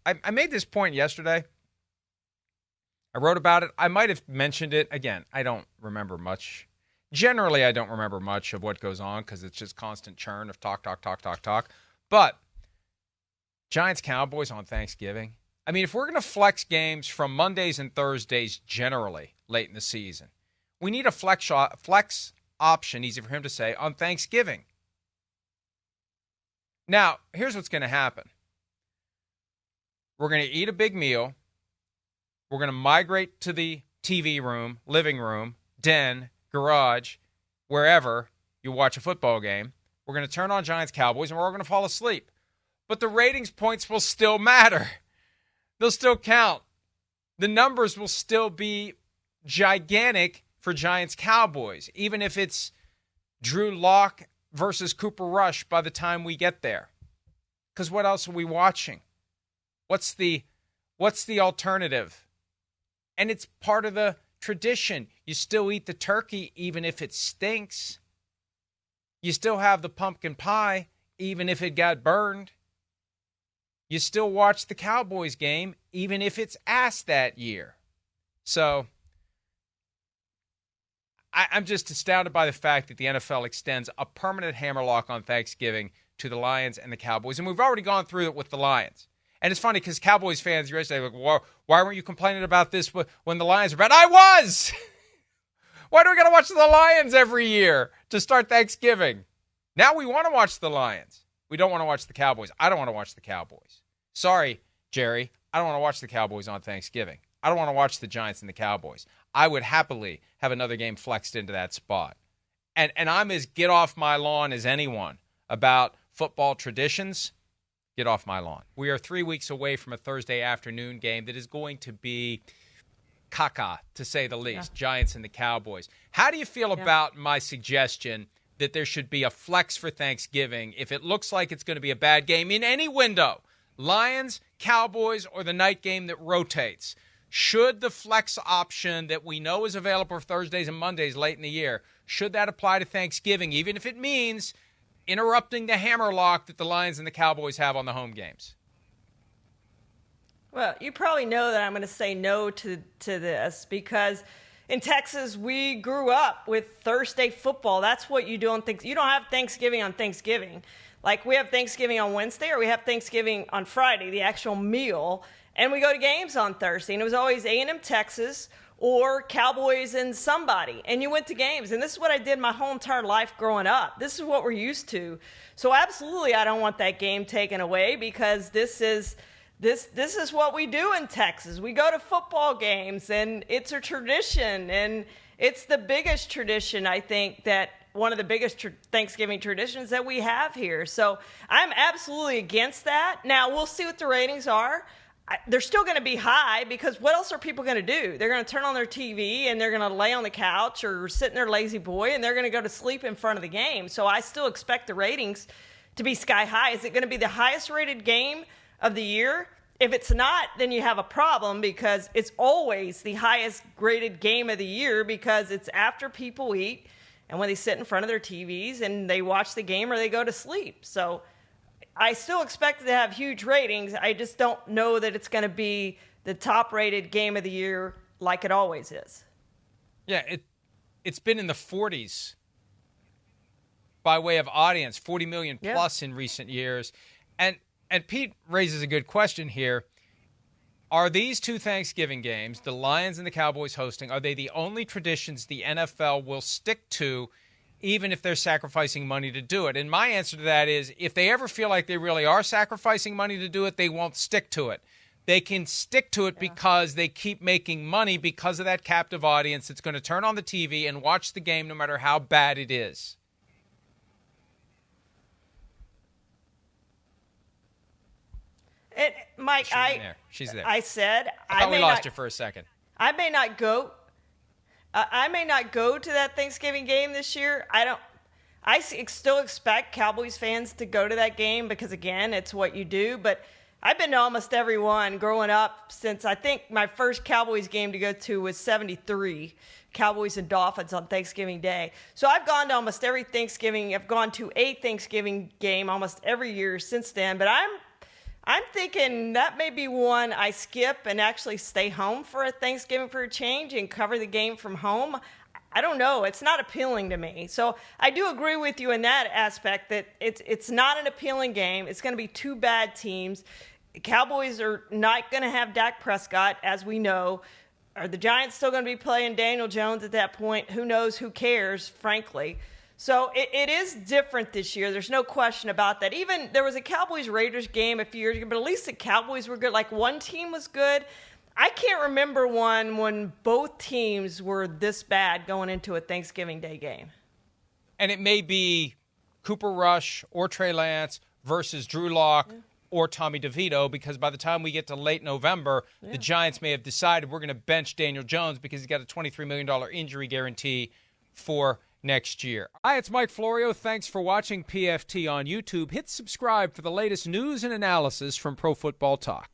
I made this point yesterday. I wrote about it. I might have mentioned it. Again, I don't remember much. Generally, I don't remember much of what goes on because it's just constant churn of talk. But Giants-Cowboys on Thanksgiving. I mean, if we're going to flex games from Mondays and Thursdays generally late in the season, we need a flex option, easy for him to say, on Thanksgiving. Now, here's what's going to happen. We're going to eat a big meal. We're going to migrate to the TV room, living room, den, garage, wherever you watch a football game. We're going to turn on Giants-Cowboys, and we're all going to fall asleep. But the ratings points will still matter. They'll still count. The numbers will still be gigantic for Giants-Cowboys, even if it's Drew Lock versus Cooper Rush by the time we get there. Because what else are we watching? What's the alternative? And it's part of the tradition. You still eat the turkey even if it stinks. You still have the pumpkin pie even if it got burned. You still watch the Cowboys game even if it's ass that year. So I'm just astounded by the fact that the NFL extends a permanent hammerlock on Thanksgiving to the Lions and the Cowboys. And we've already gone through it with the Lions. And it's funny because Cowboys fans yesterday were like, why weren't you complaining about this when the Lions were bad? I was! Why do we got to watch the Lions every year to start Thanksgiving? Now we want to watch the Lions. We don't want to watch the Cowboys. I don't want to watch the Cowboys. Sorry, Jerry. I don't want to watch the Cowboys on Thanksgiving. I don't want to watch the Giants and the Cowboys. I would happily have another game flexed into that spot. And I'm as get off my lawn as anyone about football traditions. Get off my lawn. We are 3 weeks away from a Thursday afternoon game that is going to be caca, to say the least, Giants and the Cowboys. How do you feel about my suggestion that there should be a flex for Thanksgiving if it looks like it's going to be a bad game in any window? Lions, Cowboys, or the night game that rotates. Should the flex option that we know is available for Thursdays and Mondays late in the year, should that apply to Thanksgiving, even if it means interrupting the hammerlock that the Lions and the Cowboys have on the home games? Well, you probably know that I'm going to say no to this because in Texas, we grew up with Thursday football. That's what you do on Thanksgiving. You don't have Thanksgiving on Thanksgiving. Like we have Thanksgiving on Wednesday or we have Thanksgiving on Friday, the actual meal, and we go to games on Thursday. And it was always A&M Texas or Cowboys and somebody, and you went to games. And this is what I did my whole entire life growing up. This is what we're used to. So absolutely, I don't want that game taken away because this is what we do in Texas. We go to football games, and it's a tradition, and it's the biggest tradition, I think, that one of the biggest Thanksgiving traditions that we have here. So I'm absolutely against that. Now, we'll see what the ratings are. They're still going to be high because what else are people going to do? They're going to turn on their TV and they're going to lay on the couch or sit in their lazy boy and they're going to go to sleep in front of the game. So I still expect the ratings to be sky high. Is it going to be the highest rated game of the year? If it's not, then you have a problem because it's always the highest graded game of the year because it's after people eat and when they sit in front of their TVs and they watch the game or they go to sleep. So I still expect it to have huge ratings. I just don't know that it's going to be the top-rated game of the year like it always is. Yeah, it's been in the 40s by way of audience, 40 million plus in recent years. And Pete raises a good question here. Are these two Thanksgiving games, the Lions and the Cowboys hosting, are they the only traditions the NFL will stick to even if they're sacrificing money to do it? And my answer to that is if they ever feel like they really are sacrificing money to do it, they won't stick to it. They can stick to it because they keep making money because of that captive audience that's going to turn on the TV and watch the game no matter how bad it is. Mike, She's there. I said I thought we lost you for a second. I may not go to that Thanksgiving game this year. I still expect Cowboys fans to go to that game because, again, it's what you do. But I've been to almost every one growing up since I think my first Cowboys game to go to was 73, Cowboys and Dolphins on Thanksgiving Day. So I've gone to almost every Thanksgiving. I've gone to a Thanksgiving game almost every year since then. But I'm thinking that may be one I skip and actually stay home for a Thanksgiving for a change and cover the game from home. I don't know. It's not appealing to me. So I do agree with you in that aspect that it's not an appealing game. It's going to be two bad teams. The Cowboys are not going to have Dak Prescott, as we know. Are the Giants still going to be playing Daniel Jones at that point? Who knows? Who cares, frankly? So it is different this year. There's no question about that. Even there was a Cowboys-Raiders game a few years ago, but at least the Cowboys were good. Like one team was good. I can't remember one when both teams were this bad going into a Thanksgiving Day game. And it may be Cooper Rush or Trey Lance versus Drew Lock or Tommy DeVito, because by the time we get to late November, the Giants may have decided we're going to bench Daniel Jones because he's got a $23 million injury guarantee for next year. Hi, it's Mike Florio. Thanks for watching PFT on YouTube. Hit subscribe for the latest news and analysis from Pro Football Talk.